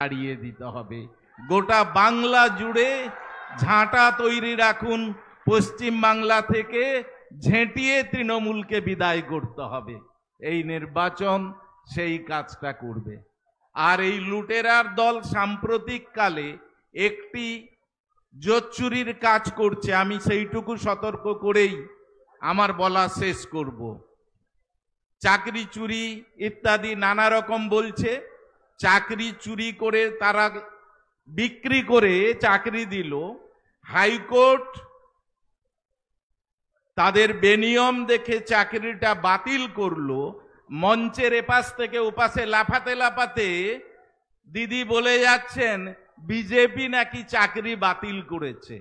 ছাড়িয়ে দিতে হবে। গোটা বাংলা জুড়ে ঝাঁটা তৈরি রাখুন, পশ্চিম বাংলা থেকে ঝেঁটিয়ে তৃণমূলকে বিদায় করতে হবে। এই নির্বাচন সেই কাজটা করবে। আর এই লুটেরার দল সাম্প্রতিককালে একটি জোচ্চুরির কাজ করছে, আমি সেইটুকু সতর্ক করেই আমার বলা শেষ করব। চাকরি চুরি ইত্যাদি নানা রকম বলছে। চাকরি চুরি করে তারা বিক্রি করে চাকরি দিল, হাইকোর্ট তাদের বেনিয়ম দেখে চাকরিটা বাতিল করলো। মঞ্চের এপাশ থেকে ওপাশে লাফাতে লাফাতে দিদি বলে যাচ্ছেন বিজেপি নাকি চাকরি বাতিল করেছে।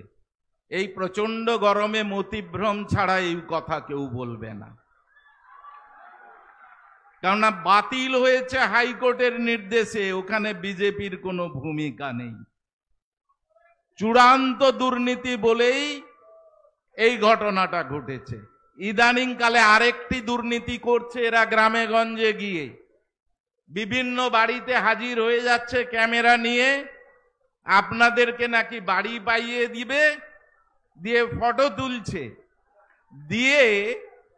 এই প্রচন্ড গরমে মতিভ্রম ছাড়া এই কথা কেউ বলবে না, কেননা বাতিল হয়েছে হাইকোর্টের নির্দেশে, ওখানে বিজেপির কোনো ভূমিকা নেই। চূড়ান্ত দুর্নীতি বলেই এই ঘটনাটা ঘটেছে। ইদানিং কালে আরেকটি দুর্নীতি করছে এরা, গ্রামে গঞ্জে গিয়ে বিভিন্ন বাড়িতে হাজির হয়ে যাচ্ছে ক্যামেরা নিয়ে, আপনাদেরকে নাকি বাড়ি পাইয়ে দিবে, দিয়ে ফটো তুলছে, দিয়ে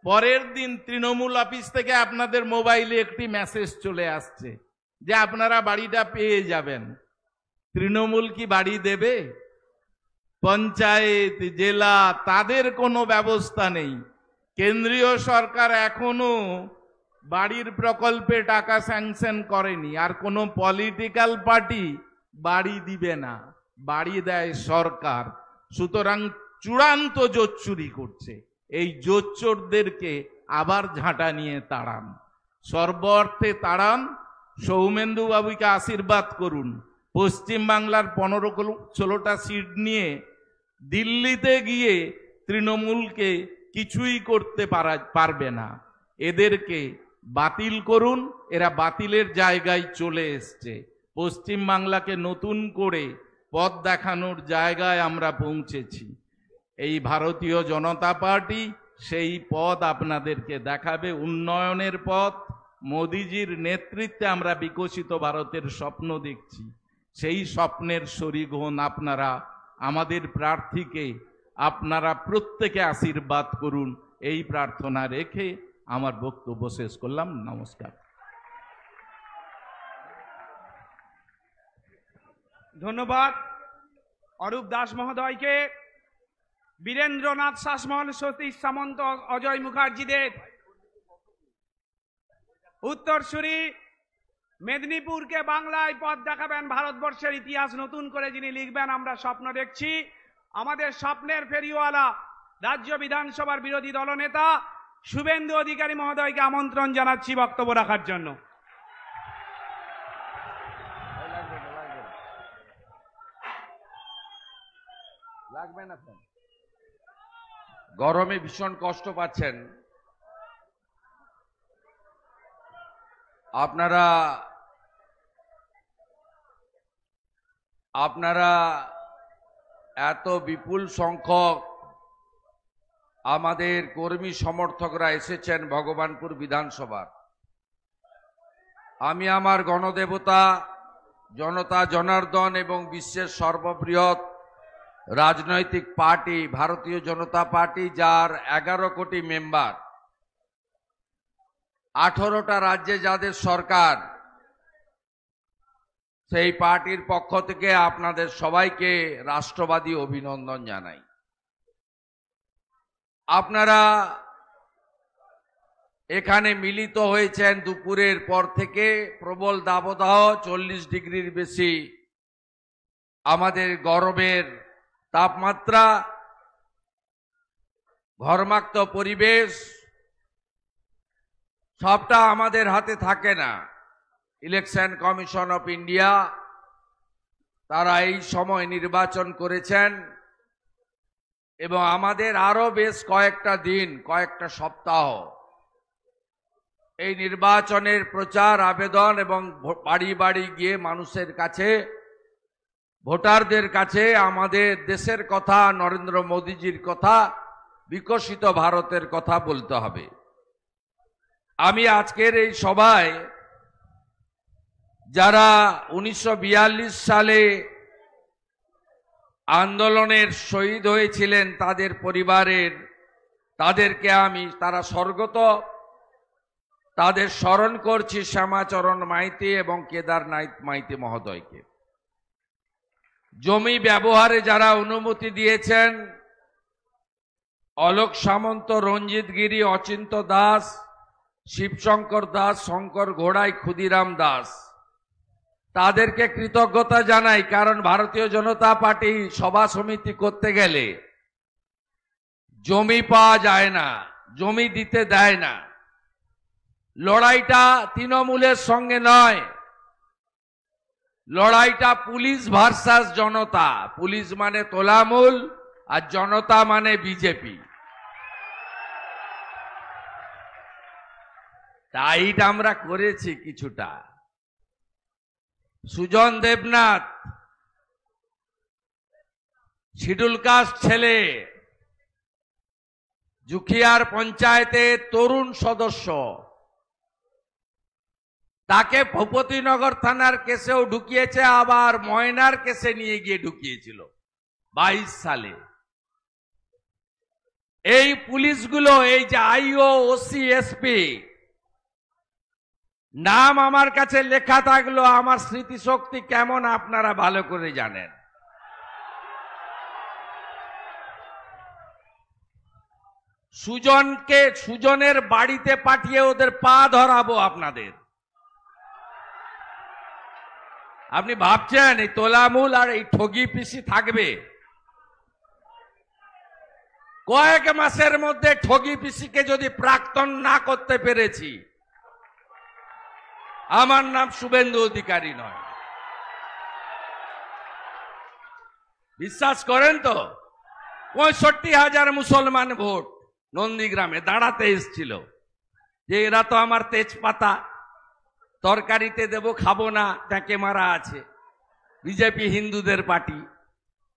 পরের দিন তৃণমূল অফিস থেকে আপনাদের মোবাইলে একটি মেসেজ চলে আসছে যে আপনারা বাড়িটা পেয়ে যাবেন। তৃণমূল কি বাড়ি দেবে? পঞ্চায়েত, জেলা, তাদের কোনো ব্যবস্থা নেই। কেন্দ্রীয় সরকার এখনো বাড়ির প্রকল্পে টাকা স্যাংশন করেনি, আর কোনো পলিটিক্যাল পার্টি বাড়ি দিবে না, বাড়ি দেয় সরকার। সুতরাং চূড়ান্ত জোচ্চুরি করছে। এই জোচ্চোরদেরকে আবার ঝাঁটা নিয়ে তাড়ান, সর্ব অর্থে তাড়ান। সৌমেন্দু বাবুকে আশীর্বাদ করুন, পশ্চিম বাংলার 15-16টা সিট নিয়ে দিল্লিতে গিয়ে তৃণমূলকে কিছুই করতে পারবে না। এদেরকে বাতিল করুন, এরা বাতিলের জায়গায় চলে এসছে। পশ্চিম বাংলাকে নতুন করে পথ দেখানোর জায়গায় আমরা পৌঁছেছি। এই ভারতীয় জনতা পার্টি সেই পথ আপনাদেরকে দেখাবে, উন্নয়নের পথ। মোদিজির নেতৃত্বে আমরা বিকশিত ভারতের স্বপ্ন দেখছি, সেই স্বপ্নের শরিক হন আপনারা। আমাদের প্রার্থীকে আপনারা প্রত্যেকে আশীর্বাদ করুন, এই প্রার্থনা রেখে আমার বক্তব্য শেষ করলাম। নমস্কার। ধন্যবাদ অরূপ দাস মহোদয়কে। বীরেন্দ্রনাথ শাসমল, সতীশ সামন্ত, অজয় মুখার্জিদের উত্তরসূরি মেদিনীপুরকে বাংলায় পথ দেখাবেন, ভারতবর্ষের ইতিহাস নতুন করে যিনি লিখবেন আমরা স্বপ্ন দেখছি। আমাদের স্বপ্নের ফেরিওয়ালা রাজ্য বিধানসভার বিরোধী দলনেতা শুভেন্দু অধিকারী মহোদয়কে আমন্ত্রণ জানাচ্ছি বক্তব্য রাখার জন্য। গরমে ভীষণ কষ্ট পাচ্ছেন আপনারা এত বিপুল সংখ্যক আমাদের কর্মী সমর্থকরা এসেছেন ভগবানপুর বিধানসভার। আমি আমার গণদেবতা জনতা জনার্দন এবং বিশ্বের সর্ববৃহৎ রাজনৈতিক পার্টি ভারতীয় জনতা পার্টি, যার 11 কোটি মেম্বার, 18টা রাজ্যে যাদের সরকার, সেই পার্টির পক্ষ থেকে আপনাদের সবাইকে রাষ্ট্রবাদী অভিনন্দন জানাই। আপনারা এখানে মিলিত হয়েছেন দুপুরের পর থেকে। প্রবল দাবদাহ, 40 ডিগ্রির বেশি আমাদের গরমের তাপমাত্রা, ঘর্মাক্ত পরিবেশ, সবটা আমাদের হাতে থাকে না। ইলেকশন কমিশন অফ ইন্ডিয়া তারা এই সময় নির্বাচন করেছেন এবং আমাদের আরো বেশ কয়েকটা দিন, কয়েকটা সপ্তাহ এই নির্বাচনের প্রচার, আবেদন এবং বাড়ি বাড়ি গিয়ে মানুষের কাছে, ভোটারদের কাছে আমাদের দেশের কথা, নরেন্দ্র মোদীজির কথা, বিকশিত ভারতের কথা বলতে হবে। আমি আজকের এই সভায় যারা 1942 সালে আন্দোলনের শহীদ হয়েছিলেন তাদের পরিবারের, তাদেরকে তারা স্বর্গত, তাদের স্মরণ করছি শ্যামাচরণ মাইতি এবং কেদারনাথ মাইতি মহোদয়কে। জমি ব্যবহারে যারা অনুমতি দিয়েছেন, অলোক সামন্ত, রঞ্জিত গিরি, অচিন্ত দাস, শিবশঙ্কর দাস, শঙ্কর ঘোড়াই, ক্ষুদিরাম দাস, তাদেরকে কৃতজ্ঞতা জানাই। কারণ ভারতীয় জনতা পার্টি সভা সমিতি করতে গেলে জমি পাওয়া যায় না, জমি দিতে দেয় না। লড়াইটা তৃণমূলের সঙ্গে নয়, লড়াইটা পুলিশ ভার্সাস জনতা। পুলিশ মানে তোলামূল আর জনতা মানে বিজেপি। টাইট আমরা করেছি কিছুটা। সুজন দেবনাথ শিডিউল কাস্ট ছেলে, জুখিয়ার পঞ্চায়েতের তরুণ সদস্য, তাকে ভূপতিনগর থানার কেসেও ঢুকিয়েছে, আবার ময়নার কেসে নিয়ে গিয়ে ঢুকিয়েছিল 22 সালে। এই পুলিশগুলো, এই যে আইও, ওসি, এসপি, নাম আমার কাছে লেখা থাকলো, আমার স্মৃতিশক্তি কেমন আপনারা ভালো করে জানেন। সুজনের বাড়িতে পাঠিয়ে ওদের পা ধরাবো আপনাদের। আপনি ভাবছেন এই তোলামূল আর এই ঠগি পিসি থাকবে? কয়েক মাসের মধ্যে ঠগি পিসিকে যদি প্রাক্তন না করতে পেরেছি, আমার নাম শুভেন্দু অধিকারী নয়। বিশ্বাস করেন তো? 65,000 মুসলমান ভোট নন্দীগ্রামে দাঁড়াতে এসেছিল যে এরা তো আমার তেজপাতা, তরকারিতে দেব, খাবো না, ট্যাঁকে মারা আছে, বিজেপি হিন্দুদের পার্টি।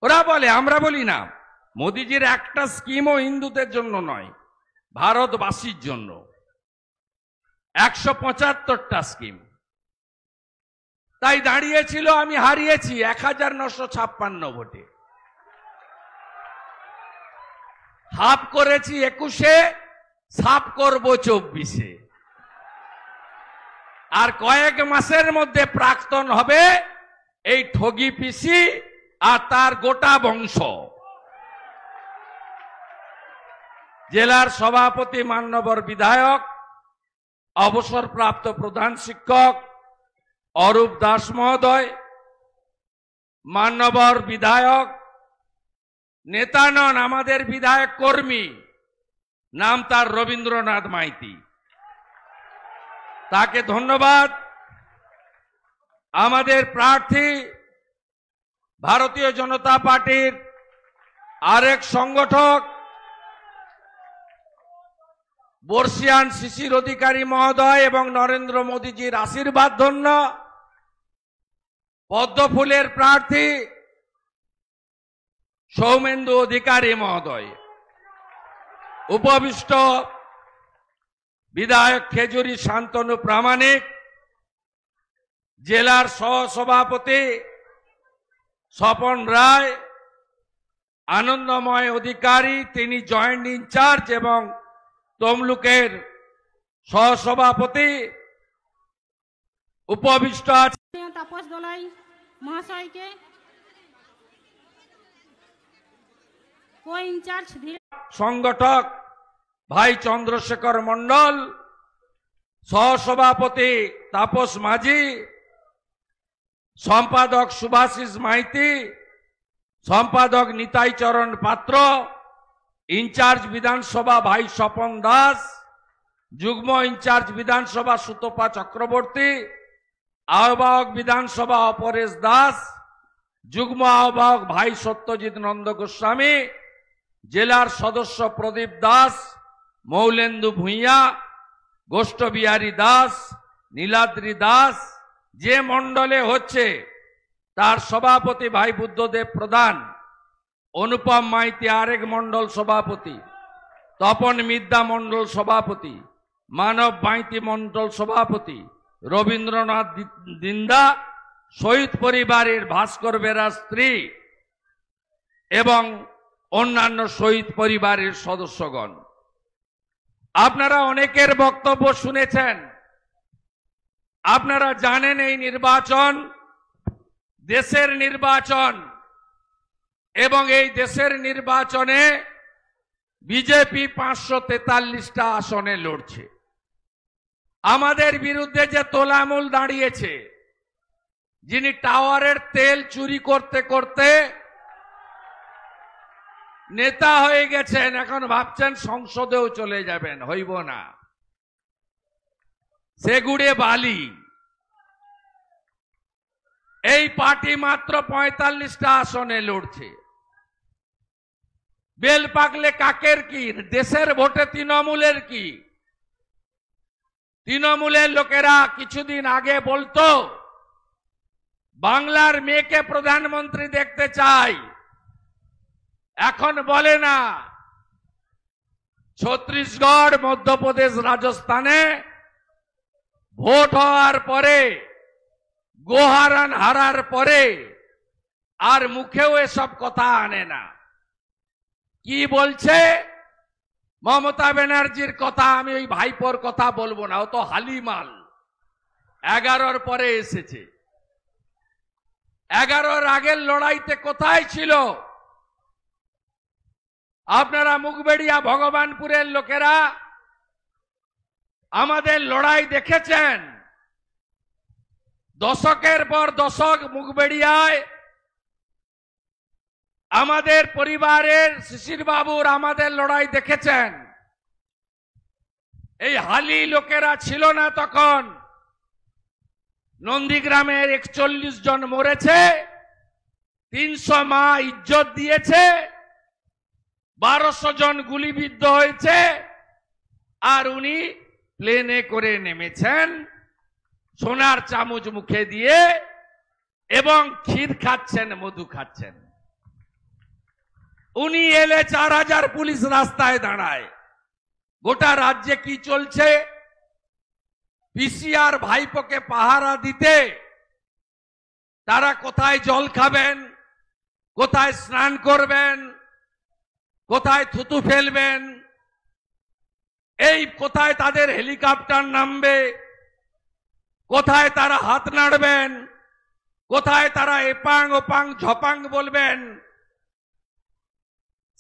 ওরা বলে, আমরা বলি না। মোদিজির একটা স্কিমও হিন্দুদের জন্য নয়, ভারতবাসীর জন্য। 175টা স্কিম। তাই দাঁড়িয়েছিল, আমি হারিয়েছি 1956 ভোটে। হাফ করেছি 21-এ, সাফ করব 24-এ। আর কয়েক মাসের মধ্যে প্রাক্তন হবে এই ঠগি পিসি আর তার গোটা বংশ। জেলার সভাপতি মান্যবর বিধায়ক, অবসরপ্রাপ্ত প্রধান শিক্ষক অরূপ দাস মহোদয়, মান্যবর বিধায়ক, নেতা নন, আমাদের বিধায়ক কর্মী, নাম তার রবীন্দ্রনাথ মাইতি, তাকে ধন্যবাদ। আমাদের প্রার্থী ভারতীয় জনতা পার্টির আরেক সংগঠক বর্ষিয়ান শিশির অধিকারী মহোদয় এবং নরেন্দ্র মোদীজির আশীর্বাদ ধন্য পদ্মফুলের প্রার্থী সৌমেন্দু অধিকারী মহোদয়, উপবিষ্ট বিধায়ক খেজুরি শান্তনু প্রামাণিক, জেলার সহসভাপতি স্বপন রায়, আনন্দময় অধিকারী, তিনি জয়েন্ট ইনচার্জ এবং তমলুকের সহসভাপতি, উপবিষ্ট আছে তাপস দলাই মহাশয়কে, কো ইনচার্জ সংগঠক ভাই চন্দ্রশেখর মন্ডল, সহসভাপতি তাপস মাঝি, সম্পাদক সুভাষিস মাইতি, সম্পাদক নিতাই চরণ পাত্র, ইনচার্জ বিধানসভা ভাই স্বপন দাস, যুগ্ম ইনচার্জ বিধানসভা সুতপা চক্রবর্তী, আহ্বায়ক বিধানসভা অপরেশ দাস, যুগ্ম আহ্বায়ক ভাই সত্যজিৎ নন্দ গোস্বামী, জেলার সদস্য প্রদীপ দাস, মৌলেন্দু ভূঁইয়া, গোষ্ঠ বিহারী দাস, নীলাদ্রি দাস। যে মণ্ডলে হচ্ছে তার সভাপতি ভাই বুদ্ধদেব প্রধান, অনুপম মাইতি আরেক মণ্ডল সভাপতি, তপন মিদ্যা মণ্ডল সভাপতি, মানব মাইতি মণ্ডল সভাপতি, রবীন্দ্রনাথ দিন্দা, শহীদ পরিবারের ভাস্কর বেরার স্ত্রী এবং অন্যান্য শহীদ পরিবারের সদস্যগণ। আপনারা অনেকের বক্তব্য শুনেছেন। আপনারা জানেন এই নির্বাচন দেশের নির্বাচন এবং এই দেশের নির্বাচনে বিজেপি 543টা আসনে লড়ছে। আমাদের বিরুদ্ধে যে তোলামূল দাঁড়িয়েছে, যিনি টাওয়ারের তেল চুরি করতে করতে নেতা হয়ে গেছেন, এখন ভাবছেন সংসদেও চলে যাবেন, হইব না। সেগুড়ে বালি এই পার্টি মাত্র 45টা আসনে লড়ছে। বেল পাকলে কাকের কি? দেশের ভোটে তৃণমূলের কি? তৃণমূলের লোকেরা কিছুদিন আগে বলতো বাংলার মেয়েকে প্রধানমন্ত্রী দেখতে চাই, এখন বলে না। ছত্তিশগড়, মধ্যপ্রদেশ, রাজস্থানে ভোট হওয়ার পরে, গোহারান হারার পরে আর মুখেও এসব কথা আনে না। কি বলছে? মমতা ব্যানার্জির কথা, আমি ওই ভাইপোর কথা বলবো না, ও তো হালিমাল। 11-র পরে এসেছে। 11-র আগের লড়াইতে কোথায় ছিল? আপনারা মুখবেড়িয়া, ভগবানপুরের লোকেরা আমাদের লড়াই দেখেছেন। দশকের পর দশক মুখবেড়িয়ায় আমাদের পরিবারের শিশির বাবুর আমাদের লড়াই দেখেছেন। এই হালি লোকেরা ছিল না তখন। নন্দীগ্রামের 41 জন মরেছে, 300 মা ইজ্জত দিয়েছে, 1200 জন গুলিবিদ্ধ হয়েছে, আর উনি প্লেনে করে নেমেছেন সোনার চামচ মুখে দিয়ে এবং ক্ষীর খাচ্ছেন, মধু খাচ্ছেন। উনি এলে 4000 পুলিশ রাস্তায় দাঁড়ায়। গোটা রাজ্যে কি চলছে? পিসিআর ভাইপোকে পাহারা দিতে তারা কোথায় জল খাবেন, কোথায় স্নান করবেন, কোথায় থুতু ফেলবেন, এই কোথায় তাদের হেলিকপ্টার নামবে, কোথায় তারা হাত নাড়বেন, কোথায় তারা এপাং ওপাং ঝপাং বলবেন,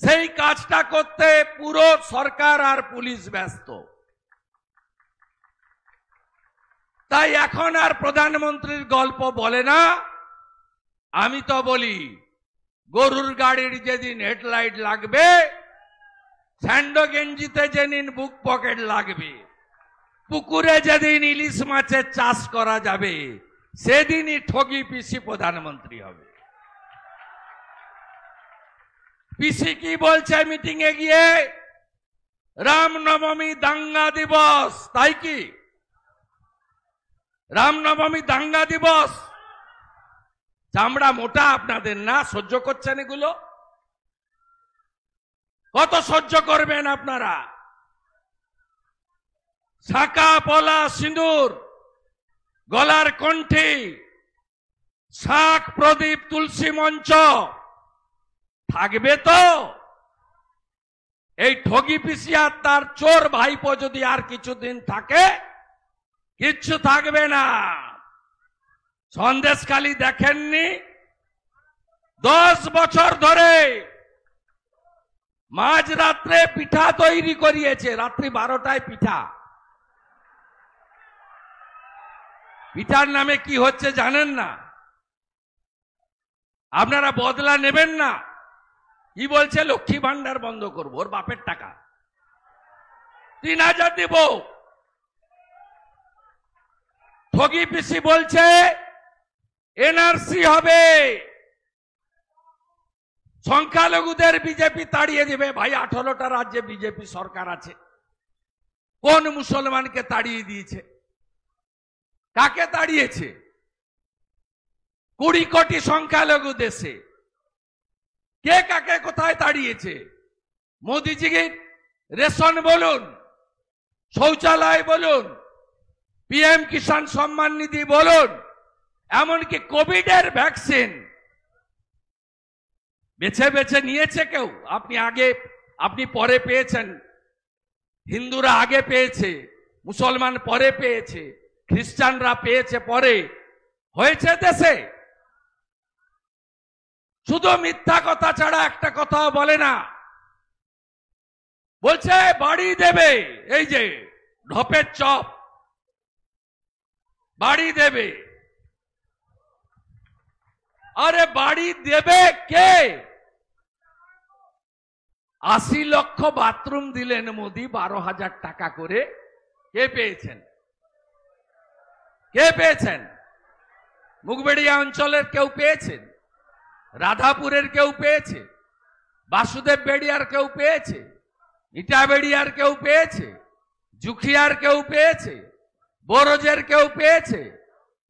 সেই কাজটা করতে পুরো সরকার আর পুলিশ ব্যস্ত। তাই এখন আর প্রধানমন্ত্রীর গল্প বলে না। আমি তো বলি, গরুর গাড়ির যেদিন হেডলাইট লাগবে, স্যান্ডো গেঞ্জিতে যেদিন বুক পকেট লাগবে, পুকুরে যেদিন ইলিশ মাছের চাষ করা যাবে, সেদিনই ঠগি পিসি প্রধানমন্ত্রী হবে। পিসি কি বলছে মিটিং এ গিয়ে? রামনবমী দাঙ্গা দিবস, তাই কি? রামনবমী দাঙ্গা দিবস। চামড়া মোটা আপনাদের না? সহ্য করছেন এগুলো? কত সহ্য করবেন আপনারা? শাঁকা পলা সিঁদুর, গলার কণ্ঠে শাঁখ প্রদীপ তুলসী মঞ্চ থাকবে তো? এই ঠগি পিসি আর তার চোর ভাইপো যদি আর কিছুদিন থাকে, কিচ্ছু থাকবে না। সন্দেশখালী দেখেননি? 10 বছর ধরে মাঝরাত্রে পিঠা তৈরি করিয়েছে, রাত্রি 12টায় পিঠা। পিঠার নামে কি হচ্ছে জানেন না? আপনারা বদলা নেবেন না। কি বলছে? লক্ষ্মী ভান্ডার বন্ধ করবো, ওর বাপের টাকা 3000 দিব। ঠগি পিসি বলছে এনআরসি হবে, সংখ্যালঘুদের বিজেপি তাড়িয়ে দেবে। ভাই, 18টা রাজ্যে বিজেপি সরকার আছে, কোন মুসলমানকে তাড়িয়ে দিয়েছে? কাকে তাড়িয়েছে? 20 কোটি সংখ্যালঘু দেশে কে কাকে কোথায় তাড়িয়েছে? মোদিজিকে রেশন বলুন, শৌচালয় বলুন, পিএম কিষাণ সম্মান নিধি বলুন, এমনকি কোভিডের ভ্যাকসিন বেছে বেছে নিয়েছে কেউ? আপনি পরে পেয়েছেন, হিন্দুরা আগে পেয়েছে, মুসলমান পরে পেয়েছে, খ্রিস্টানরা পেয়েছে পরে। হয়েছে দেশে? শুধু মিথ্যা কথা ছাড়া একটা কথাও বলে না। বলছে বাড়ি দেবে, এই যে ঢপের চপ বাড়ি দেবে। আরে বাড়ি দেবে কে? 80 লক্ষ বাথরুম দিলেন মোদি 12,000 টাকা করে। কে পেয়েছেন? কে পেয়েছেন? মুগবেড়িয়া অঞ্চলের কেউ পেয়েছেন? রাধাপুরের কেউ পেয়েছে? বাসুদেব বেড়িয়ার কেউ পেয়েছে? ইটা বেড়িয়ার কেউ পেয়েছে? জুখিয়ার কেউ পেয়েছে? বরজের কেউ পেয়েছে?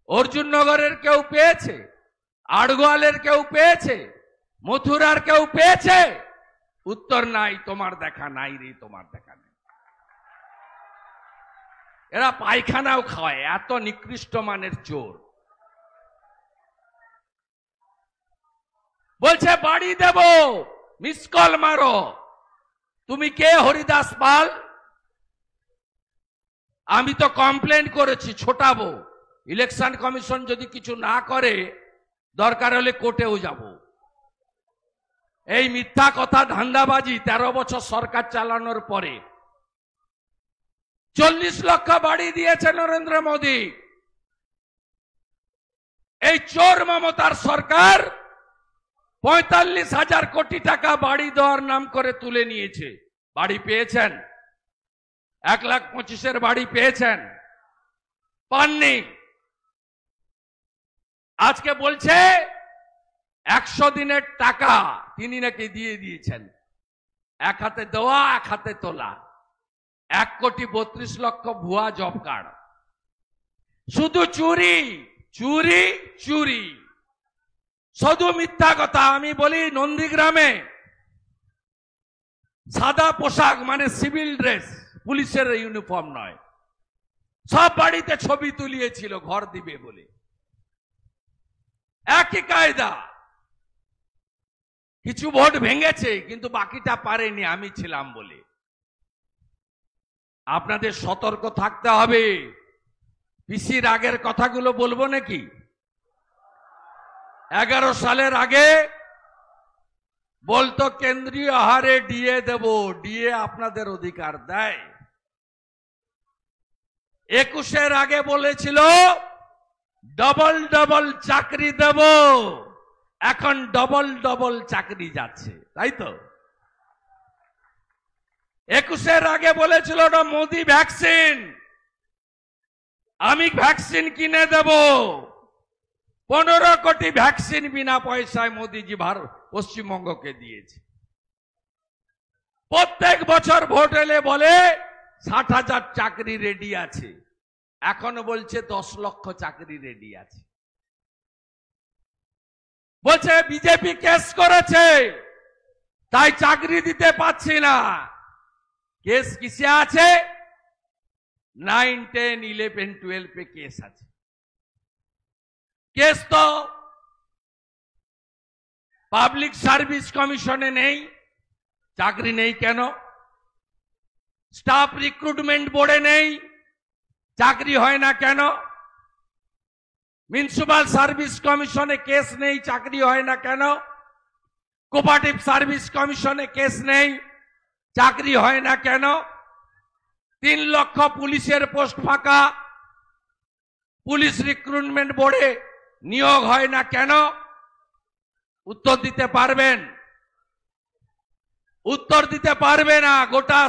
অর্জুননগরের কেউ পেয়েছে? আড়গোয়ালের কেউ পেয়েছে? মথুরার কেউ পেয়েছে? উত্তর নাই, তোমার দেখা নাই রে, তোমার দেখা নাই। এরা পায়খানাও খাওয়ায়, এত নিকৃষ্ট মানের চোর। বলছে বাড়ি দেব, মিস কল মারো। তুমি কে হরিদাস পাল? আমি তো কমপ্লেন করেছি, ছোটাবো। ইলেকশন কমিশন যদি কিছু না করে, দরকার হলে কোর্টেও যাব। এই মিথ্যা কথা, ধান্দাবাজি 13 বছর সরকার চালানোর পরে 40 লক্ষ বাড়ি দিয়েছে নরেন্দ্র মোদী। এই চোর মমতার সরকার 45,000 কোটি টাকা বাড়ি দেওয়ার নাম করে তুলে নিয়েছে। বাড়ি পেয়েছেন? 1,25,000 বাড়ি পেয়েছেন? পাননি। আজকে বলছে 100 দিনের টাকা তিনি নাকি দিয়ে দিয়েছেন। এক হাতে দেওয়া, এক হাতে তোলা। 1,32,00,000 ভুয়া জব কার্ড। শুধু চুরি চুরি চুরি, শুধু মিথ্যা কথা। আমি বলি নন্দীগ্রামে সাদা পোশাক মানে সিভিল ড্রেস, পুলিশের ইউনিফর্ম নয়, সব বাড়িতে ছবি তুলিয়েছিল ঘর দিবে বলে। একই কায়দা। কিছু ভোট ভেঙেছে কিন্তু বাকিটা পারেনি, আমি ছিলাম বলে। আপনাদের সতর্ক থাকতে হবে। পিসির আগের কথাগুলো বলবো নাকি? 11 সালের আগে বলতো কেন্দ্রীয় হারে ডিএ দেব, ডিএ আপনাদের অধিকার দেয়। 21-এর আগে বলেছিল ডবল ডবল চাকরি দেব, এখন ডবল ডবল চাকরি যাচ্ছে, তাই তো? 21-এর আগে বলেছিল ওটা মোদি ভ্যাকসিন, আমি ভ্যাকসিন কিনে দেব। 15 কোটি ভ্যাকসিন বিনা পয়সায় মোদিজি পশ্চিমবঙ্গকে দিয়েছে। প্রত্যেক বছর ভোট এলে বলে 60,000 চাকরি রেডি আছে, এখন বলছে 10 লক্ষ চাকরি রেডি আছে। বলছে বিজেপি কেস করেছে তাই চাকরি দিতে পারছি না। কেস কিসে আছে? 9, 10, 11, 12 पे केस আছে। কেস তো পাবলিক সার্ভিস কমিশনে নেই। চাকরি নেই কেন? স্টাফ রিক্রুটমেন্ট বোর্ডে নেই, চাকরি হয় না কেন? মিউনিসিপাল সার্ভিস কমিশনে কেস নেই, চাকরি হয় না কেন? কোঅপারেটিভ সার্ভিস কমিশনে কেস নেই, চাকরি হয় না কেন? 3 লক্ষ পুলিশের পোস্ট ফাঁকা, পুলিশ রিক্রুটমেন্ট বোর্ডে নিয়োগ হয় না কেন? উত্তর দিতে পারবেন? উত্তর দিতে পারবে না। গোটা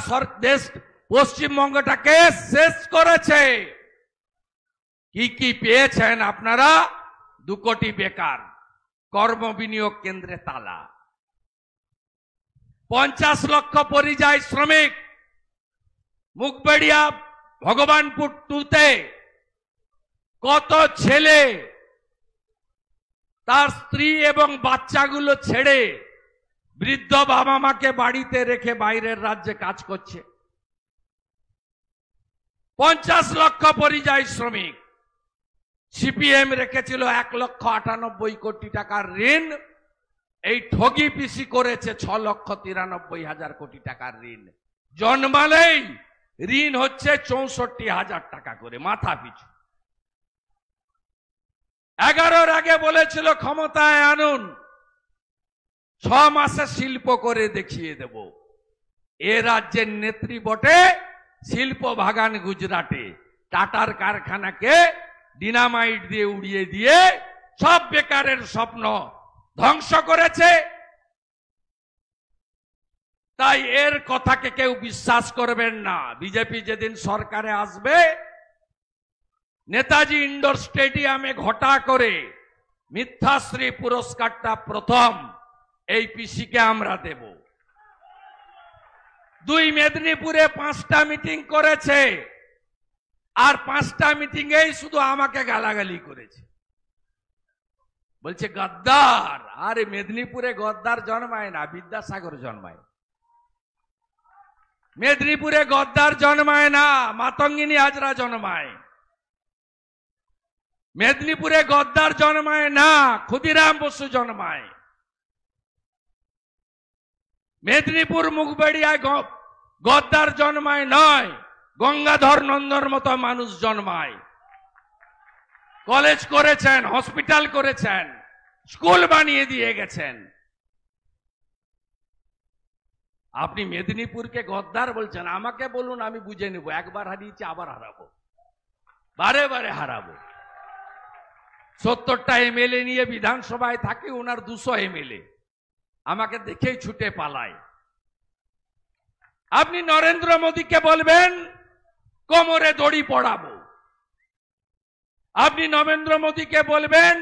দেশ পশ্চিমবঙ্গটাকে শেষ করেছে। কি কি পেয়েছেন আপনারা? 2 কোটি বেকার, কর্ম বিনিয়োগ কেন্দ্রে তালা, 50 লক্ষ পরিযায়ী শ্রমিক। মুগবেড়িয়া ভগবানপুর 2-তে কত ছেলে তার স্ত্রী এবং বাচ্চাগুলো ছেড়ে বৃদ্ধ বাবা মাকে বাড়িতে রেখে বাইরের রাজ্যে কাজ করছে। 50 লক্ষ পরিযায়ী শ্রমিক, সিপিএম রেখেছিল 1,98,00,000 টাকার ঋণ, এই ঠগি পিসি করেছে 6,93,000 কোটি টাকার ঋণ। জন্মালেই ঋণ হচ্ছে 64,000 টাকা করে মাথা পিছু। 11-র আগে বলেছিল ক্ষমতায় আনুন, 6 মাসে শিল্প করে দেখিয়ে দেব। এ রাজ্যের নেত্রী বটে, শিল্প বাগান গুজরাটে, টাটার কারখানাকে ডিনামাইট দিয়ে উড়িয়ে দিয়ে সব বেকারের স্বপ্ন ধ্বংস করেছে। তাই এর কথাকে কেউ বিশ্বাস করবেন না। বিজেপি যেদিন সরকারে আসবে, নেতাজি ইন্ডোর স্টেডিয়ামে ঘটা করে মিথ্যাশ্রী পুরস্কারটা প্রথম এই পিসিকে আমরা দেব। 2 মেদিনীপুরে 5টা মিটিং করেছে, আর 5টা মিটিং এই শুধু আমাকে গালাগালি করেছে, বলছে গদ্দার। আরে মেদিনীপুরে গদ্দার জন্মায় না, বিদ্যাসাগর জন্মায়। মেদিনীপুরে গদ্দার জন্মায় না, মাতঙ্গিনী হাজরা জন্মায়। মেদিনীপুরে গদ্দার জন্মায় না, ক্ষুদিরাম বসু জন্মায়। মেদিনীপুর মুখবেড়িয়ায় গদ্দার জন্মায় নয়, গঙ্গাধর নন্দর মতো মানুষ জন্মায়। কলেজ করেছেন, হসপিটাল করেছেন, স্কুল বানিয়ে দিয়ে গেছেন। আপনি মেদিনীপুরকে গদ্দার বলছেন, আমাকে বলুন, আমি বুঝে নেব। একবার হারিয়েছি, আবার হারাবো, বারে বারে হারাবো। 70টা এমএলএ নিয়ে বিধানসভায় থাকে, ওনার 200 এমএলএ আমাকে দেখেই ছুটে পালায়। আপনি নরেন্দ্র মোদীকে বলবেন কোমরে দড়ি পড়াবো, আপনি নরেন্দ্র মোদীকে বলবেন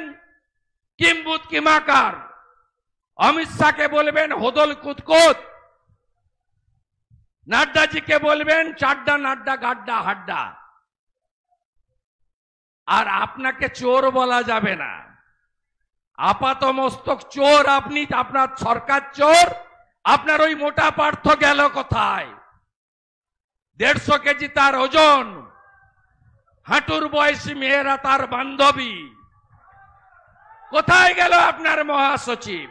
কিম্বুত কিমাকার, অমিত শাহকে বলবেন হোদল কুতকুত, নাড্ডাজিকে বলবেন চাড্ডা নাড্ডা গাড্ডা হাড্ডা। আর আপনাকে চোর বলা যাবে না, আপাত মস্তক চোর আপনি, আপনার সরকার চোর। আপনার ওই মোটা পার্থ গেল কোথায়? 150 কেজি তার ওজন, হাঁটুর বয়সী মেয়েরা তার বান্ধবী। কোথায় গেল আপনার মহাসচিব?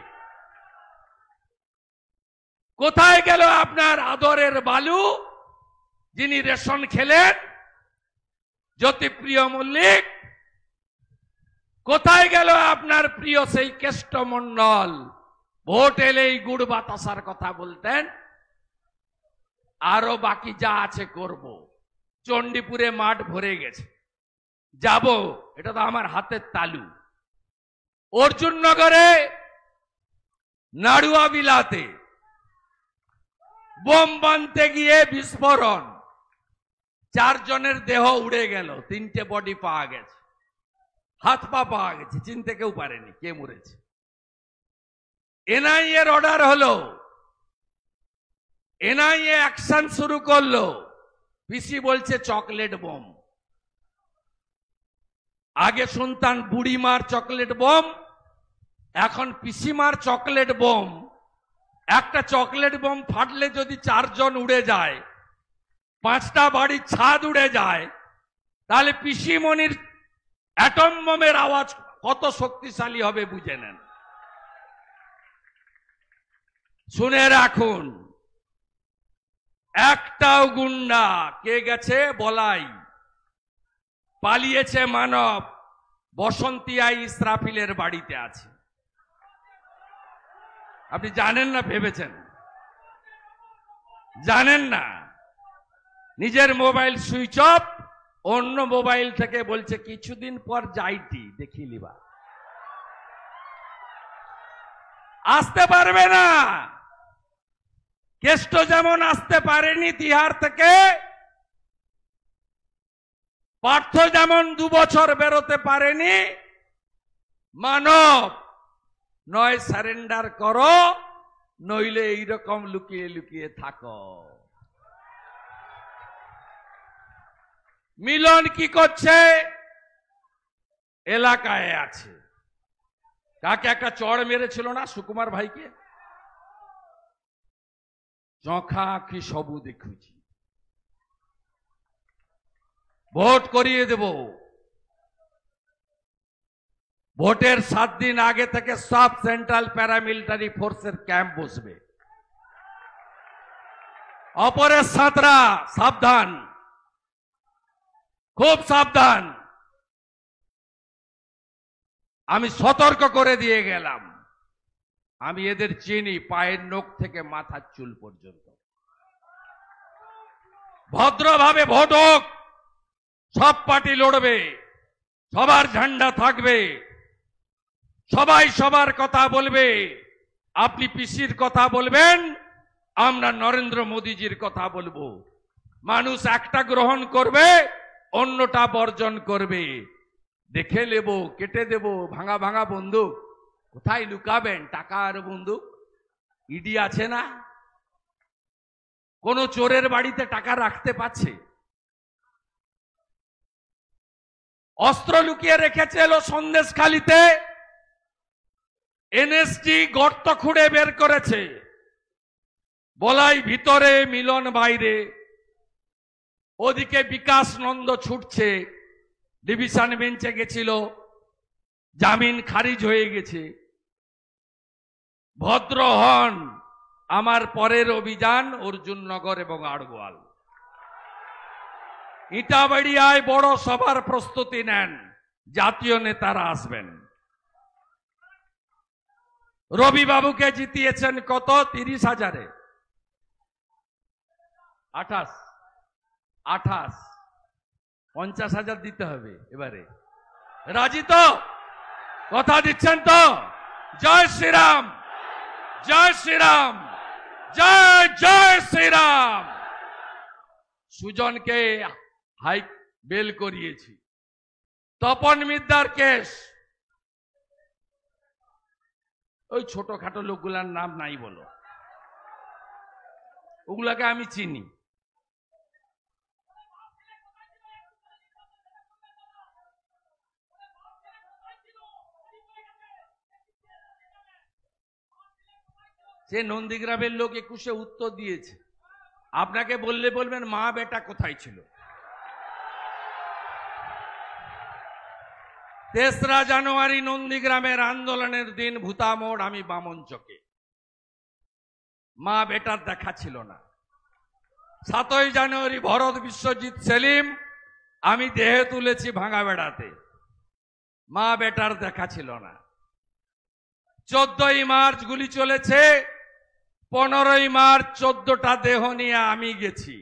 কোথায় গেল আপনার আদরের বালু, যিনি রেশন খেলেন, জ্যোতিপ্রিয় মল্লিক? কোথায় গেল আপনার প্রিয় সেই কেষ্টমণ্ডল? ভোট এলেই গুড় বাতাসার কথা বলতেন, আরো বাকি যা আছে করব। চণ্ডীপুরে মাঠ ভরে গেছে, যাব, এটা তো আমার হাতের তালু। অর্জুননগরে নাড়ুয়া বিলাতে বোম বানতে গিয়ে বিস্ফোরণ, 4 জনের দেহ উড়ে গেল, 3টে বডি পাওয়া গেছে, হাত পা পাওয়া গেছে, চিনতে কেউ পারেনি কে মরেছে। এনআইএ এর অর্ডার হলো, এনআইএ অ্যাকশন শুরু করলো। পিসি বলছে চকলেট বোম। আগে শুনতাম বুড়িমার চকলেট বোম, এখন পিসিমার চকলেট বোম। একটা চকলেট বোম ফাটলে যদি 4 জন উড়ে যায়, 5টা বাড়ির ছাদ উড়ে যায়, তাহলে পিসিমণির অ্যাটম বোমের আওয়াজ কত শক্তিশালী হবে বুঝে নেন। শুনে রাখুন, একটাও গুন্ডা কে গেছে বলাই, পালিয়েছে মানব, বসন্তিয়া ইসরাফিলের বাড়িতে আছে। আপনি জানেন না, ভেবেছেন জানেন না। নিজের মোবাইল সুইচ অফ, অন্য মোবাইল থেকে বলছে কিছুদিন পর যাইটি দেখিলিবা। আসতে পারবে না। কেষ্ট যেমন আসতে পারেনি তিহার থেকে, পার্থ যেমন 2 বছর বেরোতে পারেনি। মানব নয় সারেন্ডার করো, নইলে এইরকম লুকিয়ে লুকিয়ে থাকো। মিলন কি করছে? এলাকায় আছে। কাকে একটা চড় মেরেছিল না সুকুমার ভাইকে? চোখা আঁখি সবু দেখুছি। ভোট করিয়ে দেব। ভোটের 7 দিন আগে থেকে সব সেন্ট্রাল প্যারামিলিটারি ফোর্সের ক্যাম্প বসবে। অপরের সাঁতরা সাবধান, খুব সাবধান। আমি সতর্ক করে দিয়ে গেলাম, আমি এদের চিনি পায়ের নখ থেকে মাথার চুল পর্যন্ত। ভদ্রভাবে ভোট হোক, সব পার্টি লড়বে, সবার ঝান্ডা থাকবে, সবাই সবার কথা বলবে। আপনি পিসির কথা বলবেন, আমরা নরেন্দ্র মোদীজির কথা বলবো। মানুষ একটা গ্রহণ করবে, অন্যটা বর্জন করবে। দেখে নেব, কেটে দেব। ভাঙা ভাঙা বন্দুক কোথায় লুকাবেন? টাকা আর বন্দুক ইডি আছে না? কোন চোরের বাড়িতে টাকা রাখতে পারছে? অস্ত্র লুকিয়ে রেখেছে এলো সন্দেশখালিতে, এনএসজি গর্ত খুঁড়ে বের করেছে। বলাই ভিতরে, মিলন বাইরে। ওদিকে বিকাশ নন্দ ছুটছে, ডিভিশন বেঞ্চে গেছিল, জামিন খারিজ হয়ে গেছে। ভদ্র হন, আমার পরের অভিযান অর্জুননগর এবং আড়গোয়াল। ইটাবাড়িয়ায় বড় সভার প্রস্তুতি নেন, জাতীয় নেতারা আসবেন। রবিবাবুকে জিতিয়েছেন কত? 30,000-এ। 28 50,000 দিতে হবে এবারে। রাজি তো? কথা দিচ্ছেন তো? জয় শ্রীরাম, জয় শ্রীরাম, জয় জয় শ্রীরাম। সুজনকে হাই বেল করিয়েছি। তপন মিদ্দার কেস, ওই ছোটখাটো লোকগুলার নাম নাই বলো, ওগুলাকে আমি চিনি। সে নন্দীগ্রামের লোক 21-এ উত্তর দিয়েছে। আপনাকে বললে বলবেন মা বেটা কোথায় ছিল। 3রা জানুয়ারি নন্দীগ্রামের আন্দোলনের দিন ভূতামোড়, আমি বামনচকে। মা বেটার দেখা ছিল না। 7ই জানুয়ারি ভরত বিশ্বজিৎ সেলিম, আমি দেহে তুলেছি ভাঙা বেড়াতে। মা বেটার দেখা ছিল না। 14ই মার্চ গুলি চলেছে, 15ই মার্চ 14টা দেহ নিয়ে আমি গেছি।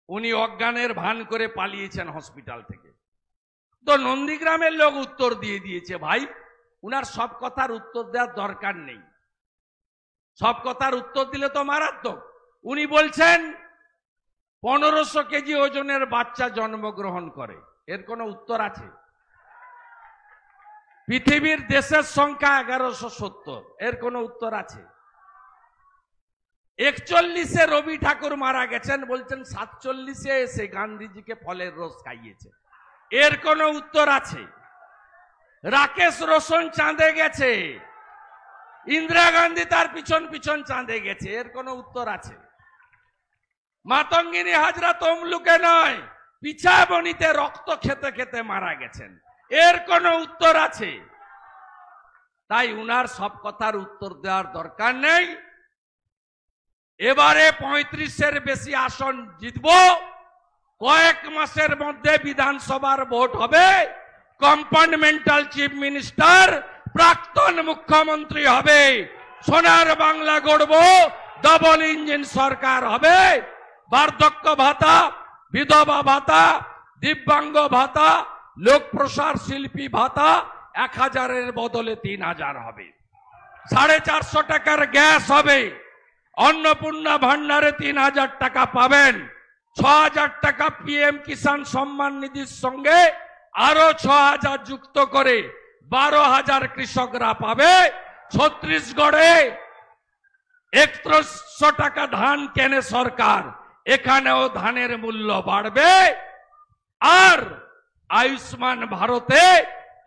উনি অজ্ঞানের ভান করে পালিয়েছেন হসপিটাল থেকে। তো নন্দীগ্রামের লোক উত্তর দিয়ে দিয়েছে। ভাই, উনার সব কথার উত্তর দেওয়ার দরকার নেই। সব কথার উত্তর দিলে তো মারাত্মক। উনি বলছেন 1500 কেজি ওজনের বাচ্চা জন্মগ্রহণ করে, এর কোনো উত্তর আছে? পৃথিবীর দেশের সংখ্যা 1170, এর কোনো উত্তর আছে? 41-এ রবি ঠাকুর মারা গেছেন, বলছেন 47-এ এসে গান্ধীজিকে ফলের রস খাইয়েছে, এর কোনো উত্তর আছে? রাকেশ রোশন চাঁদে গেছে, ইন্দিরা গান্ধী তার পিছন পিছন চাঁদে গেছে, এর কোনো উত্তর আছে? মাতঙ্গিনী হাজরা তমলুকে নয়, পিছাবনিতে রক্ত খেতে খেতে মারা গেছেন, এর কোনো উত্তর আছে? তাই উনার সব কথার উত্তর দেওয়ার দরকার নেই। এবারে 35-এর বেশি আসন জিতব। কয়েক মাসের মধ্যে বিধানসভার ভোট হবে। কম্পার্টমেন্টাল চিফ মিনিস্টার প্রাক্তন মুখ্যমন্ত্রী হবে। সোনার বাংলা গড়ব, ডবল ইঞ্জিন সরকার হবে। বার্ধক্য ভাতা, বিধবা ভাতা, দিব্যাঙ্গ ভাতা, লোক প্রসার শিল্পী ভাতা 1000-এর বদলে 3000 হবে। 450 টাকার গ্যাস হবে। অন্নপূর্ণা ভান্ডারে 3000 টাকা পাবেন। 6000 টাকা পিএম কিষাণ সম্মান নিধির সঙ্গে আরো 6000 যুক্ত করে 12000 কৃষকরা পাবে। ছত্তিশগড়ে 3100 টাকা ধান কেনে সরকার, এখানেও ধানের মূল্য বাড়বে। আর আয়ুষ্মান ভারতে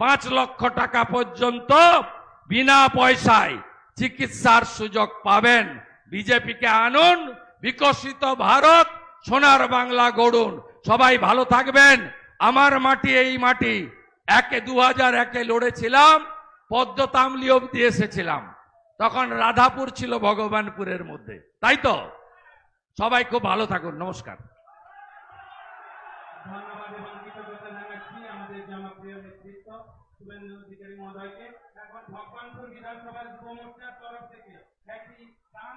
5 লক্ষ টাকা পর্যন্ত বিনা পয়সায় চিকিৎসার সুযোগ পাবেন। বিজেপিকে আনুন, বিকশিত ভারত, সোনার বাংলা গড়ুন। সবাই ভালো থাকবেন। আমার মাটি এই মাটি, 2001-এ লড়েছিলাম, পদ্ম তামলি অব্দি এসেছিলাম, তখন রাধাপুর ছিল ভগবানপুরের মধ্যে, তাই তো? সবাই খুব ভালো থাকুন, নমস্কার। ধন্যবাদ এবং কৃতজ্ঞতা জানাচ্ছি আমাদের জনপ্রিয় নেতৃত্ব শুভেন্দু অধিকারী মহোদয়কে। এখন ভগবানপুর বিধানসভার যুব মোর্চার তরফ থেকে একটি গান